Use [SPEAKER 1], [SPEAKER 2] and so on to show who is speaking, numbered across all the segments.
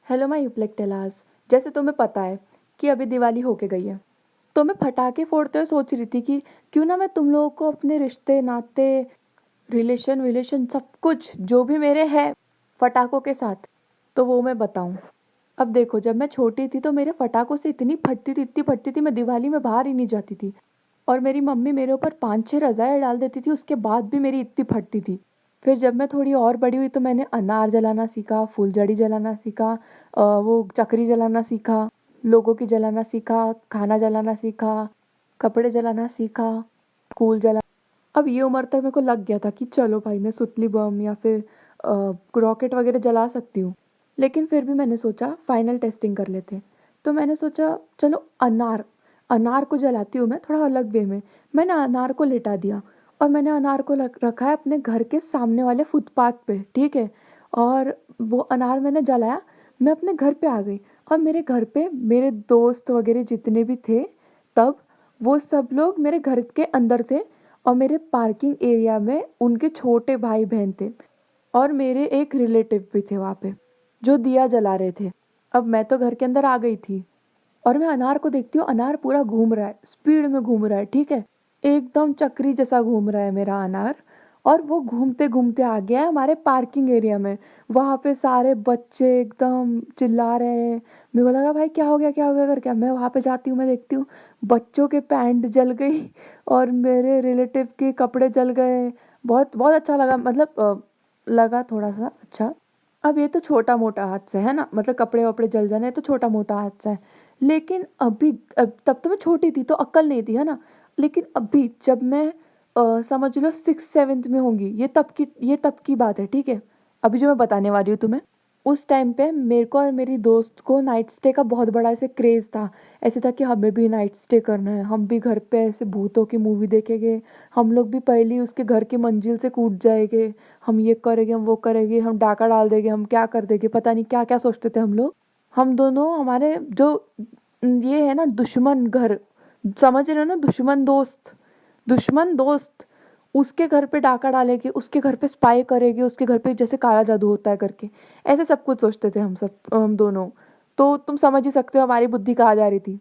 [SPEAKER 1] Hello my यूप्लेक्टेलास। जैसे तुम्हें पता है कि अभी दिवाली होके गई है, तो मैं पटाखे फोड़ते हुए सोच रही थी कि क्यों ना मैं तुम लोगों को अपने रिश्ते नाते रिलेशन विलेशन सब कुछ जो भी मेरे है फटाकों के साथ, तो वो मैं बताऊं। अब देखो, जब मैं छोटी थी तो मेरे फटाकों से इतनी फटती थी, मैं दिवाली में बाहर ही नहीं जाती थी। और मेरी मम्मी मेरे ऊपर 5-6 रज़ाएँ डाल देती थी, उसके बाद भी मेरी इतनी फटती थी। फिर जब मैं थोड़ी और बड़ी हुई तो मैंने अनार जलाना सीखा, फुलझड़ी जलाना सीखा, वो चकरी जलाना सीखा, लोगों की जलाना सीखा, खाना जलाना सीखा, कपड़े जलाना सीखा, फूल जला। अब ये उम्र तक मेरे को लग गया था कि चलो भाई, मैं सुतली बम या फिर रॉकेट वगैरह जला सकती हूँ। लेकिन फिर भी मैंने सोचा फाइनल टेस्टिंग कर लेते हैं। तो मैंने सोचा चलो अनार अनार को जलाती हूँ मैं थोड़ा अलग वे में। मैंने अनार को लेटा दिया और मैंने अनार को रखा है अपने घर के सामने वाले फुटपाथ पे, ठीक है। और वो अनार मैंने जलाया, मैं अपने घर पे आ गई। और मेरे घर पे मेरे दोस्त वगैरह जितने भी थे तब, वो सब लोग मेरे घर के अंदर थे। और मेरे पार्किंग एरिया में उनके छोटे भाई बहन थे और मेरे एक रिलेटिव भी थे वहाँ पे जो दिया जला रहे थे। अब मैं तो घर के अंदर आ गई थी और मैं अनार को देखती हूँ, अनार पूरा घूम रहा है, स्पीड में घूम रहा है, ठीक है। एकदम चक्री जैसा घूम रहा है मेरा अनार। और वो घूमते घूमते आ गया है हमारे पार्किंग एरिया में। वहाँ पे सारे बच्चे एकदम चिल्ला रहे हैं। मेरे को लगा भाई क्या हो गया करके मैं वहाँ पे जाती हूँ, मैं देखती हूँ बच्चों के पैंट जल गई और मेरे रिलेटिव के कपड़े जल गए। बहुत बहुत अच्छा लगा, मतलब लगा थोड़ा सा अच्छा। अब ये तो छोटा मोटा हादसा है ना, मतलब कपड़े वपड़े जल जाना, ये तो छोटा मोटा हादसा है। लेकिन अभी तब तो मैं छोटी थी तो अक्ल नहीं थी, है ना। लेकिन अभी जब मैं समझ लो 6th-7th में होंगी, ये तब की बात है, ठीक है। अभी जो मैं बताने वाली हूँ तुम्हें, उस टाइम पे मेरे को और मेरी दोस्त को नाइट स्टे का बहुत बड़ा ऐसे क्रेज़ था। ऐसे था कि हमें भी नाइट स्टे करना है, हम भी घर पे ऐसे भूतों की मूवी देखेंगे, हम लोग भी पहले ही उसके घर की मंजिल से कूद जाएंगे, हम ये करेंगे, हम वो करेंगे, हम डाका डाल देंगे, हम क्या कर देंगे, पता नहीं क्या क्या सोचते थे हम लोग। हम दोनों, हमारे जो ये है ना दुश्मन घर, समझ रहे हो ना, दुश्मन दोस्त, उसके घर पे डाका डालेंगे, उसके घर पे स्पाई करेंगे, उसके घर पे जैसे काला जादू होता है करके, ऐसे सब कुछ सोचते थे हम दोनों। तो तुम समझ ही सकते हो हमारी बुद्धि कहाँ जा रही थी।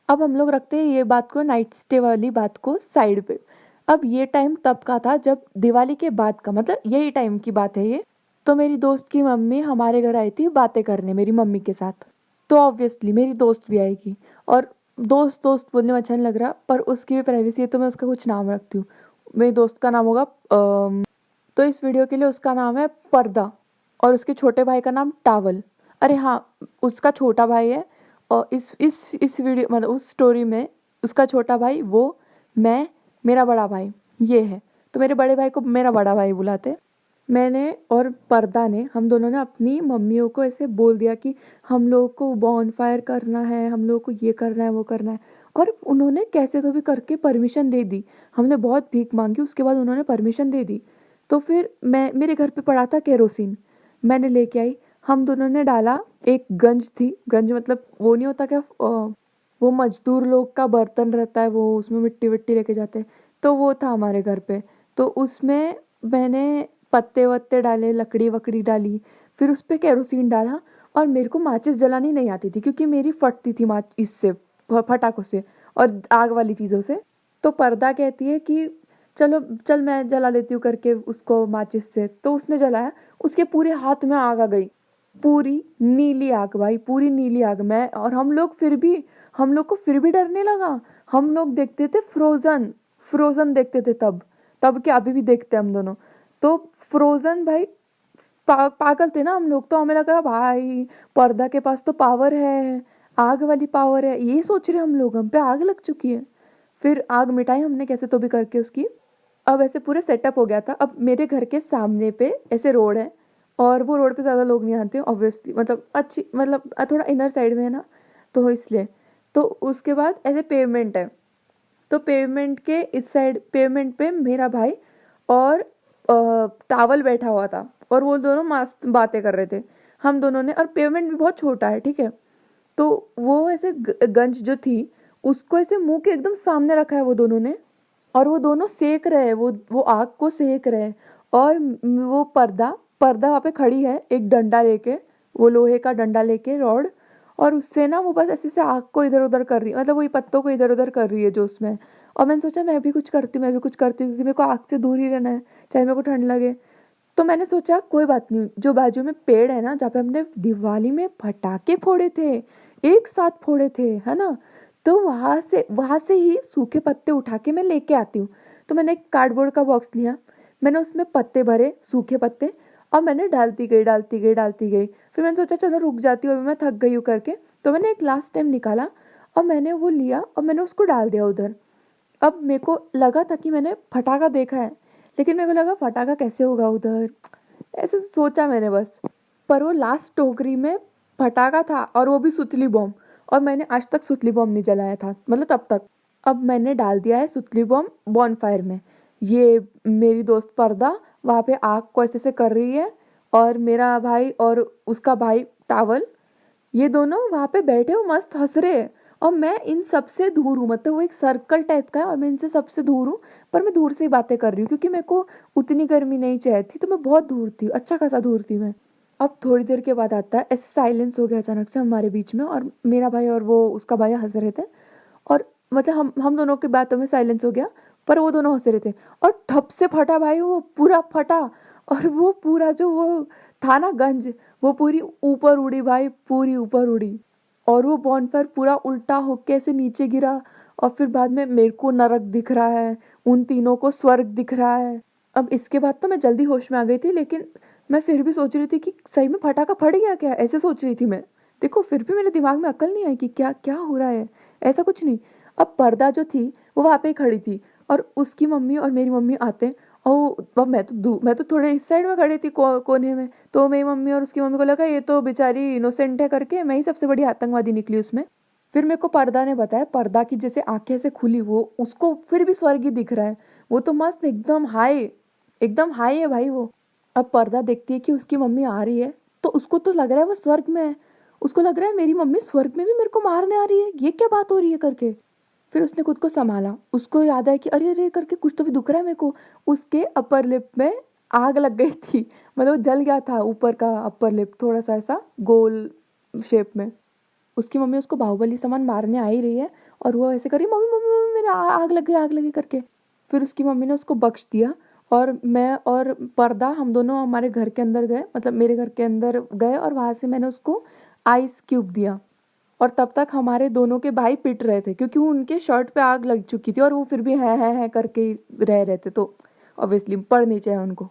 [SPEAKER 1] अब हम लोग रखते हैं ये बात को, नाइट स्टे वाली बात को साइड पे। अब ये टाइम तब का था जब दिवाली के बाद का, मतलब यही टाइम की बात है ये। तो मेरी दोस्त की मम्मी हमारे घर आई थी बातें करने मेरी मम्मी के साथ। तो ऑब्वियसली मेरी दोस्त भी आएगी। और दोस्त दोस्त बोलने में अच्छा नहीं लग रहा, पर उसकी भी प्राइवेसी है तो मैं उसका कुछ नाम रखती हूँ। मेरी दोस्त का नाम होगा तो इस वीडियो के लिए उसका नाम है पर्दा। और उसके छोटे भाई का नाम टावल। अरे हाँ, उसका छोटा भाई है। और इस वीडियो, मतलब उस स्टोरी में उसका छोटा भाई, वो, मैं, मेरा बड़ा भाई ये है। तो मेरे बड़े भाई को मेरा बड़ा भाई बुलाते। मैंने और पर्दा ने, हम दोनों ने अपनी मम्मियों को ऐसे बोल दिया कि हम लोग को बॉनफायर करना है, हम लोग को ये करना है वो करना है। और उन्होंने कैसे तो भी करके परमिशन दे दी। हमने बहुत भीख मांगी, उसके बाद उन्होंने परमिशन दे दी। तो फिर मैं, मेरे घर पे पड़ा था केरोसिन, मैंने लेके आई। हम दोनों ने डाला। एक गंज थी, गंज मतलब वो नहीं होता क्या, वो मजदूर लोग का बर्तन रहता है, वो उसमें मिट्टी विट्टी लेके जाते हैं। तो वो था हमारे घर पे। तो उसमें मैंने पत्ते वत्ते डाले, लकड़ी वकड़ी डाली, फिर उस पर केरोसिन डाला। और मेरे को माचिस जलानी नहीं आती थी क्योंकि मेरी फटती थी माच इससे, फटाकों से और आग वाली चीज़ों से। तो पर्दा कहती है कि चलो चल मैं जला लेती हूँ करके उसको माचिस से। तो उसने जलाया, उसके पूरे हाथ में आग आ गई, पूरी नीली आग भाई, पूरी नीली आग। मैं और हम लोग को फिर भी डर नहीं लगा। हम लोग देखते थे फ्रोजन, फ्रोजन देखते थे तब, तब क्या अभी भी देखते हैं हम दोनों। तो फ्रोजन भाई, पागल थे ना हम लोग। तो हमें लगा भाई पर्दा के पास तो पावर है, आग वाली पावर है, ये सोच रहे हम लोग हम पे आग लग चुकी है। फिर आग मिटाई हमने कैसे तो भी करके उसकी। अब ऐसे पूरे सेटअप हो गया था। अब मेरे घर के सामने पे ऐसे रोड है और वो रोड पे ज़्यादा लोग नहीं आते ऑब्वियसली, मतलब अच्छी, मतलब थोड़ा इनर साइड में है ना, तो इसलिए। तो उसके बाद ऐसे पेवमेंट है। तो पेवमेंट के इस साइड, पेवमेंट पे मेरा भाई और टावल बैठा हुआ था और वो दोनों मस्त बातें कर रहे थे हम दोनों ने। और पेवमेंट भी बहुत छोटा है, ठीक है। तो वो ऐसे गंज जो थी उसको ऐसे मुंह के एकदम सामने रखा है वो दोनों ने। और वो दोनों सेक रहे हैं, वो आग को सेक रहे हैं। और वो पर्दा पर्दा वहाँ पे खड़ी है एक डंडा लेके, वो लोहे का डंडा लेके रॉड, और उससे ना वो बस ऐसे से आग को इधर उधर कर रही है, मतलब वही पत्तों को इधर उधर कर रही है जो उसमें। और मैंने सोचा मैं भी कुछ करती हूँ, मैं भी कुछ करती हूँ, क्योंकि मेरे को आग से दूर ही रहना है, चाहे मेरे को ठंड लगे। तो मैंने सोचा कोई बात नहीं, जो बाजू में पेड़ है ना जहाँ पे हमने दिवाली में पटाखे फोड़े थे, एक साथ फोड़े थे, है ना, तो वहाँ से ही सूखे पत्ते उठा के मैं लेके आती हूँ। तो मैंने एक कार्डबोर्ड का बॉक्स लिया, मैंने उसमें पत्ते भरे, सूखे पत्ते, और मैंने डालती गई। फिर मैंने सोचा चलो रुक जाती हूँ, अभी मैं थक गई हूँ करके। तो मैंने एक लास्ट टाइम निकाला और मैंने वो लिया और मैंने उसको डाल दिया उधर। अब मेरे को लगा था कि मैंने फटाका देखा है, लेकिन मेरे को लगा फटाका कैसे होगा उधर, ऐसे सोचा मैंने बस। पर वो लास्ट टोकरी में फटाका था, और वो भी सुतली बॉम्ब, और मैंने आज तक सुतली बॉम्ब नहीं जलाया था, मतलब तब तक। अब मैंने डाल दिया है सुतली बॉम्ब बॉनफायर में। ये मेरी दोस्त पर्दा वहाँ पे आग को ऐसे से कर रही है, और मेरा भाई और उसका भाई टावल, ये दोनों वहाँ पे बैठे हो मस्त हंस रहे हैं, और मैं इन सबसे दूर हूँ, मतलब वो एक सर्कल टाइप का है और मैं इनसे सबसे दूर हूँ। पर मैं दूर से ही बातें कर रही हूँ क्योंकि मेरे को उतनी गर्मी नहीं चाहिए थी, तो मैं बहुत दूर थी, अच्छा खासा दूर थी मैं। अब थोड़ी देर के बाद आता है, ऐसे साइलेंस हो गया अचानक से हमारे बीच में, और मेरा भाई और वो उसका भाई हंस रहे थे, और मतलब हम दोनों की बातों में साइलेंस हो गया, पर वो दोनों हंस रहे थे। और ठप से फटा भाई, वो पूरा फटा, और वो पूरा जो वो था ना गंज, वो पूरी ऊपर उड़ी भाई, पूरी ऊपर उड़ी, और वो बॉनफायर पूरा उल्टा होके ऐसे नीचे गिरा। और फिर बाद में मेरे को नरक दिख रहा है, उन तीनों को स्वर्ग दिख रहा है। अब इसके बाद तो मैं जल्दी होश में आ गई थी, लेकिन मैं फिर भी सोच रही थी कि सही में फटाका फट गया क्या, ऐसे सोच रही थी मैं। देखो फिर भी मेरे दिमाग में अक्ल नहीं आई कि क्या क्या हो रहा है, ऐसा कुछ नहीं। अब पर्दा जो थी वो वहाँ पे ही खड़ी थी, और उसकी मम्मी और मेरी मम्मी आते, और अब मैं तो थोड़े इस साइड में खड़ी थी कोने में। तो मेरी मम्मी और उसकी मम्मी को लगा ये तो बेचारी इनोसेंट है करके, मैं ही सबसे बड़ी आतंकवादी निकली उसमें। फिर मेरे को पर्दा ने बताया, पर्दा की जैसे आंखें से खुली, वो उसको फिर भी स्वर्ग ही दिख रहा है। वो तो मस्त एकदम हाई है भाई वो। अब पर्दा देखती है कि उसकी मम्मी आ रही है, तो उसको तो लग रहा है वो स्वर्ग में है, उसको लग रहा है मेरी मम्मी स्वर्ग में भी मेरे को मारने आ रही है, ये क्या बात हो रही है करके। फिर उसने खुद को संभाला, उसको याद आया कि अरे अरे करके कुछ तो भी दुख रहा है मेरे को। उसके अपर लिप में आग लग गई थी, मतलब जल गया था ऊपर का अपर लिप, थोड़ा सा ऐसा गोल शेप में। उसकी मम्मी उसको बाहुबली सामान मारने आ ही रही है, और वो ऐसे कर रही मम्मी मम्मी मम्मी मेरा आग लगी करके। फिर उसकी मम्मी ने उसको बख्श दिया, और मैं और पर्दा हम दोनों हमारे घर के अंदर गए, मतलब मेरे घर के अंदर गए, और वहाँ से मैंने उसको आइस क्यूब दिया। और तब तक हमारे दोनों के भाई पिट रहे थे क्योंकि उनके शर्ट पे आग लग चुकी थी, और वो फिर भी है करके ही रह रहे थे, तो ऑब्वियसली पढ़ नहीं चाहिए उनको।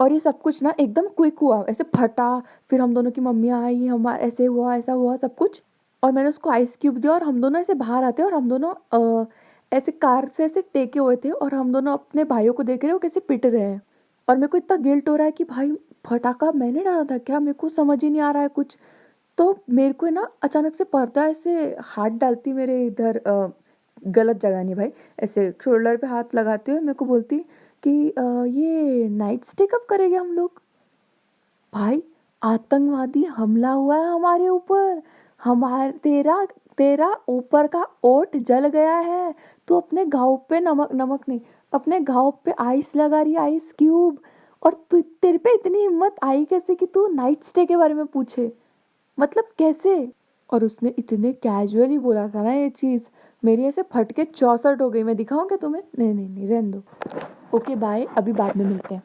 [SPEAKER 1] और ये सब कुछ ना एकदम क्विक हुआ, ऐसे फटा। फिर हम दोनों की मम्मियाँ आई, हम ऐसे हुआ ऐसा हुआ सब कुछ, और मैंने उसको आइस क्यूब दिया, और हम दोनों ऐसे बाहर आते, और हम दोनों ऐसे कार से ऐसे टेके हुए थे, और हम दोनों अपने भाइयों को देख रहे हो कैसे पिट रहे हैं। और मेरे को इतना गिल्ट हो रहा है कि भाई फटाका मैंने डाला था क्या, मेरे को समझ ही नहीं आ रहा है कुछ। तो मेरे को ना अचानक से पर्दा ऐसे हाथ डालती मेरे इधर, गलत जगह नहीं भाई, ऐसे शोल्डर पे हाथ लगाते हुए मेरे को बोलती कि ये नाइट स्टे कब करेंगे हम लोग। भाई आतंकवादी हमला हुआ है हमारे ऊपर, हमारे तेरा तेरा ऊपर का ओट जल गया है, तू अपने घाव पे नमक नमक नहीं, अपने घाव पे आइस लगा रही है, आइस क्यूब। और तू तेरे पे इतनी हिम्मत आई कैसे कि तू नाइट स्टे के बारे में पूछे, मतलब कैसे। और उसने इतने कैजुअली बोला था ना ये चीज़, मेरी ऐसे फटके 64 हो गई। मैं दिखाऊं क्या तुम्हें, नहीं नहीं नहीं रहने दो। ओके बाय, अभी बाद में मिलते हैं।